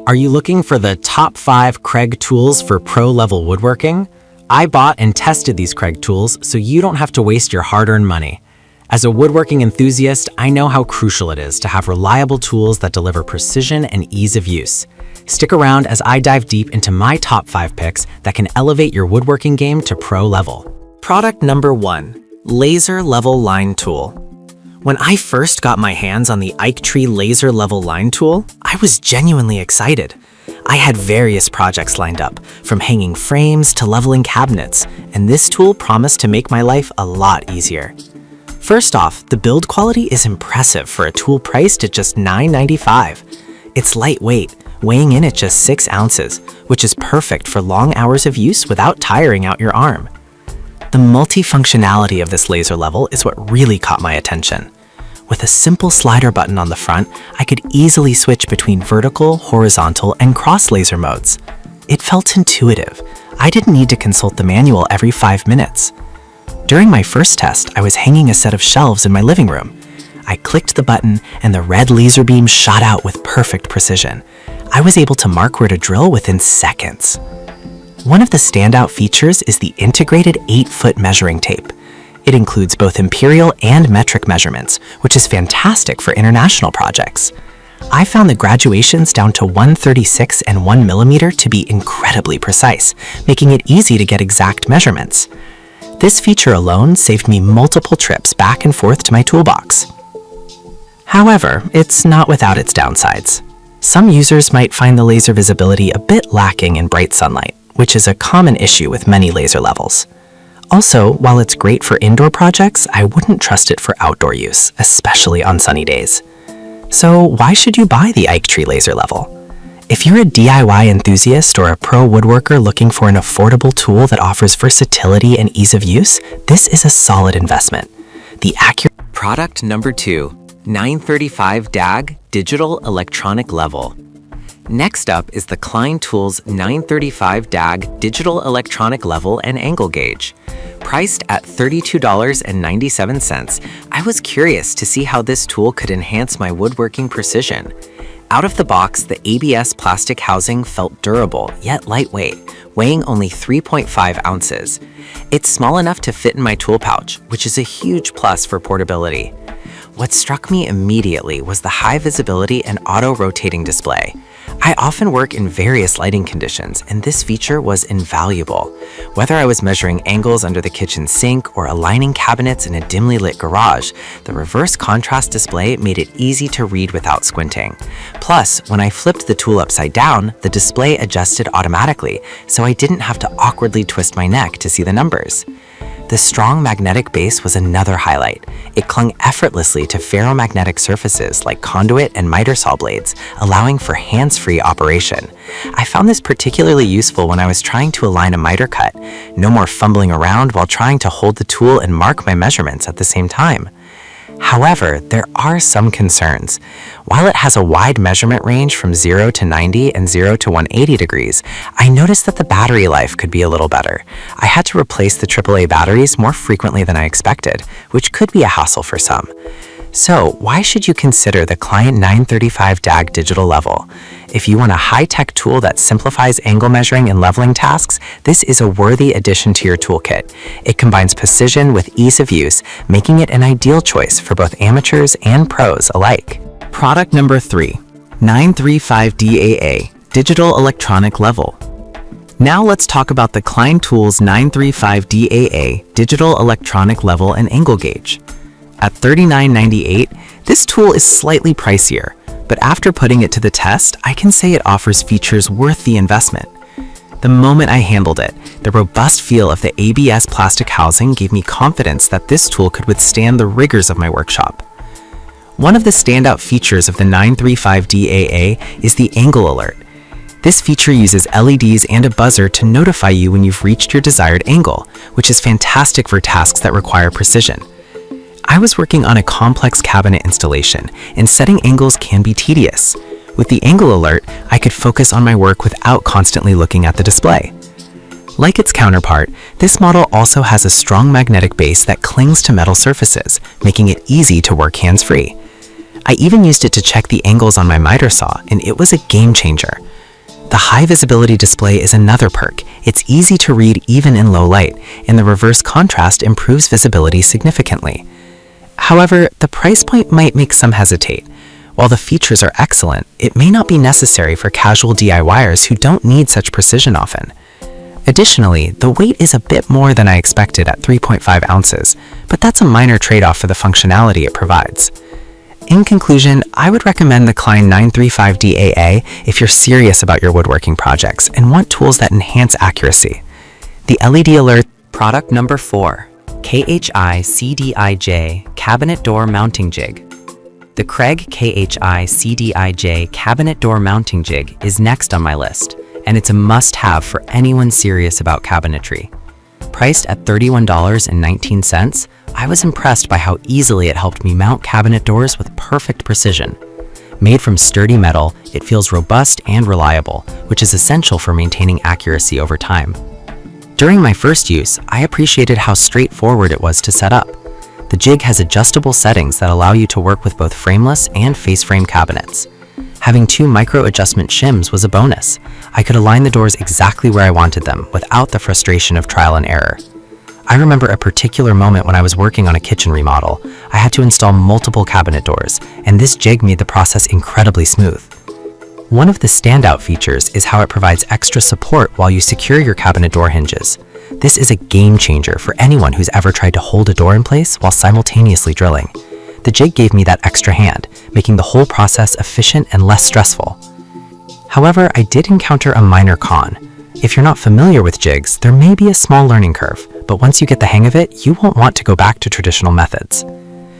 Are you looking for the top 5 Kreg tools for pro-level woodworking? I bought and tested these Kreg tools so you don't have to waste your hard-earned money. As a woodworking enthusiast, I know how crucial it is to have reliable tools that deliver precision and ease of use. Stick around as I dive deep into my top 5 picks that can elevate your woodworking game to pro level. Product number 1, Laser Level Line Tool. When I first got my hands on the Kreg Laser Level Line Tool, I was genuinely excited. I had various projects lined up, from hanging frames to leveling cabinets, and this tool promised to make my life a lot easier. First off, the build quality is impressive for a tool priced at just $9.95. It's lightweight, weighing in at just 6 ounces, which is perfect for long hours of use without tiring out your arm. The multifunctionality of this laser level is what really caught my attention. With a simple slider button on the front, I could easily switch between vertical, horizontal, and cross laser modes. It felt intuitive. I didn't need to consult the manual every 5 minutes. During my first test, I was hanging a set of shelves in my living room. I clicked the button, and the red laser beam shot out with perfect precision. I was able to mark where to drill within seconds. One of the standout features is the integrated 8-foot measuring tape. It includes both imperial and metric measurements, which is fantastic for international projects. I found the graduations down to 1/36 and 1 millimeter to be incredibly precise, making it easy to get exact measurements. This feature alone saved me multiple trips back and forth to my toolbox. However, it's not without its downsides. Some users might find the laser visibility a bit lacking in bright sunlight, which is a common issue with many laser levels. Also, while it's great for indoor projects, I wouldn't trust it for outdoor use, especially on sunny days. So why should you buy the Kreg Laser Level? If you're a DIY enthusiast or a pro woodworker looking for an affordable tool that offers versatility and ease of use, this is a solid investment. Product number 2, 935 DAG Digital Electronic Level. Next up is the Kreg Tools 935 DAG Digital Electronic Level and Angle Gauge. Priced at $32.97, I was curious to see how this tool could enhance my woodworking precision. Out of the box, the ABS plastic housing felt durable yet lightweight, weighing only 3.5 ounces. It's small enough to fit in my tool pouch, which is a huge plus for portability. What struck me immediately was the high visibility and auto-rotating display. I often work in various lighting conditions, and this feature was invaluable. Whether I was measuring angles under the kitchen sink or aligning cabinets in a dimly lit garage, the reverse contrast display made it easy to read without squinting. Plus, when I flipped the tool upside down, the display adjusted automatically, so I didn't have to awkwardly twist my neck to see the numbers. The strong magnetic base was another highlight. It clung effortlessly to ferromagnetic surfaces like conduit and miter saw blades, allowing for hands-free operation. I found this particularly useful when I was trying to align a miter cut. No more fumbling around while trying to hold the tool and mark my measurements at the same time. However, there are some concerns. While it has a wide measurement range from 0 to 90 and 0 to 180 degrees, I noticed that the battery life could be a little better. I had to replace the AAA batteries more frequently than I expected, which could be a hassle for some. So, why should you consider the Kreg 935 DAG Digital Level? If you want a high-tech tool that simplifies angle measuring and leveling tasks, this is a worthy addition to your toolkit. It combines precision with ease of use, making it an ideal choice for both amateurs and pros alike. Product number 3, 935 DAA Digital Electronic Level. Now let's talk about the Kreg Tools 935 DAA Digital Electronic Level and Angle Gauge. At $39.98, this tool is slightly pricier, but after putting it to the test, I can say it offers features worth the investment. The moment I handled it, the robust feel of the ABS plastic housing gave me confidence that this tool could withstand the rigors of my workshop. One of the standout features of the 935 DAA is the angle alert. This feature uses LEDs and a buzzer to notify you when you've reached your desired angle, which is fantastic for tasks that require precision. I was working on a complex cabinet installation, and setting angles can be tedious. With the angle alert, I could focus on my work without constantly looking at the display. Like its counterpart, this model also has a strong magnetic base that clings to metal surfaces, making it easy to work hands-free. I even used it to check the angles on my miter saw, and it was a game changer. The high visibility display is another perk. It's easy to read even in low light, and the reverse contrast improves visibility significantly. However, the price point might make some hesitate. While the features are excellent, it may not be necessary for casual DIYers who don't need such precision often. Additionally, the weight is a bit more than I expected at 3.5 ounces, but that's a minor trade-off for the functionality it provides. In conclusion, I would recommend the Klein 935DAA if you're serious about your woodworking projects and want tools that enhance accuracy. The LED alert. Product number 4, KHI CDIJ Cabinet Door Mounting Jig. The Kreg KHI CDIJ Cabinet Door Mounting Jig is next on my list, and it's a must-have for anyone serious about cabinetry. Priced at $31.19, I was impressed by how easily it helped me mount cabinet doors with perfect precision. Made from sturdy metal, it feels robust and reliable, which is essential for maintaining accuracy over time. During my first use, I appreciated how straightforward it was to set up. The jig has adjustable settings that allow you to work with both frameless and face-frame cabinets. Having 2 micro-adjustment shims was a bonus. I could align the doors exactly where I wanted them without the frustration of trial and error. I remember a particular moment when I was working on a kitchen remodel. I had to install multiple cabinet doors, and this jig made the process incredibly smooth. One of the standout features is how it provides extra support while you secure your cabinet door hinges. This is a game changer for anyone who's ever tried to hold a door in place while simultaneously drilling. The jig gave me that extra hand, making the whole process efficient and less stressful. However, I did encounter a minor con. If you're not familiar with jigs, there may be a small learning curve, but once you get the hang of it, you won't want to go back to traditional methods.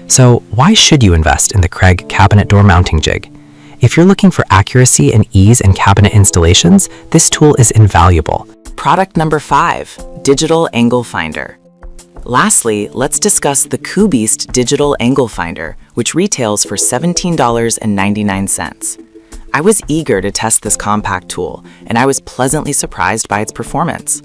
So, why should you invest in the Kreg Cabinet Door Mounting Jig? If you're looking for accuracy and ease in cabinet installations, this tool is invaluable. Product number 5, Digital Angle Finder. Lastly, let's discuss the KuBeast Digital Angle Finder, which retails for $17.99. I was eager to test this compact tool, and I was pleasantly surprised by its performance.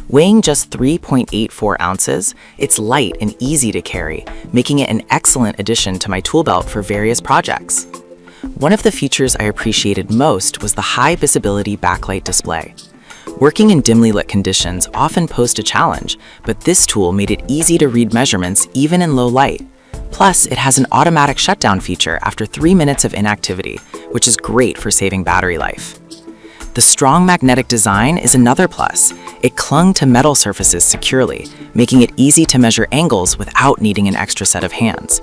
Weighing just 3.84 ounces, it's light and easy to carry, making it an excellent addition to my tool belt for various projects. One of the features I appreciated most was the high visibility backlight display. Working in dimly lit conditions often posed a challenge, but this tool made it easy to read measurements even in low light. Plus, it has an automatic shutdown feature after 3 minutes of inactivity, which is great for saving battery life. The strong magnetic design is another plus. It clung to metal surfaces securely, making it easy to measure angles without needing an extra set of hands.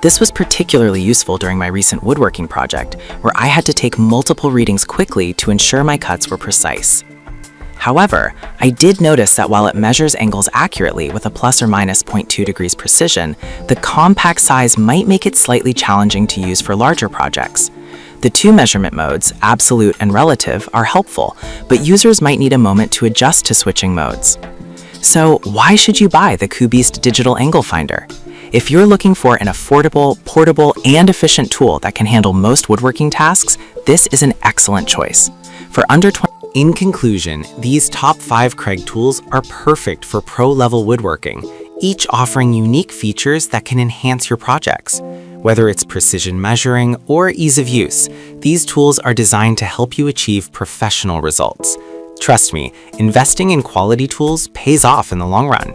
This was particularly useful during my recent woodworking project, where I had to take multiple readings quickly to ensure my cuts were precise. However, I did notice that while it measures angles accurately with a plus or minus 0.2 degrees precision, the compact size might make it slightly challenging to use for larger projects. The 2 measurement modes, absolute and relative, are helpful, but users might need a moment to adjust to switching modes. So why should you buy the KuBeast Digital Angle Finder? If you're looking for an affordable, portable, and efficient tool that can handle most woodworking tasks, this is an excellent choice. For under $20. In conclusion, these top 5 Kreg tools are perfect for pro-level woodworking, each offering unique features that can enhance your projects. Whether it's precision measuring or ease of use, these tools are designed to help you achieve professional results. Trust me, investing in quality tools pays off in the long run.